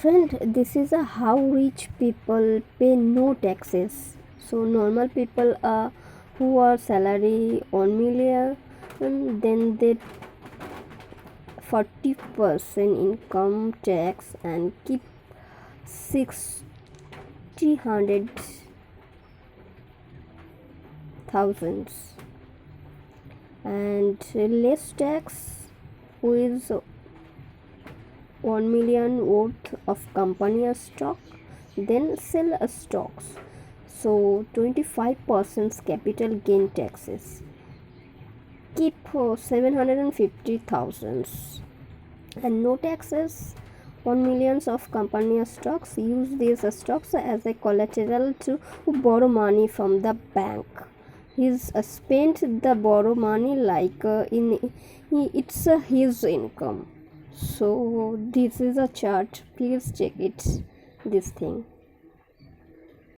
Friend, this is a how rich people pay no taxes. So normal people who are salary 1 million, and then they 40% income tax and keep 60 thousands, and less tax who is 1 million worth of company stock, then sell stocks. So 25% capital gain taxes. Keep 750,000 and no taxes. 1 millions of company stocks. Use these stocks as a collateral to borrow money from the bank. He's spent the borrow money like it's his income. So this is a chart, please check it, this thing.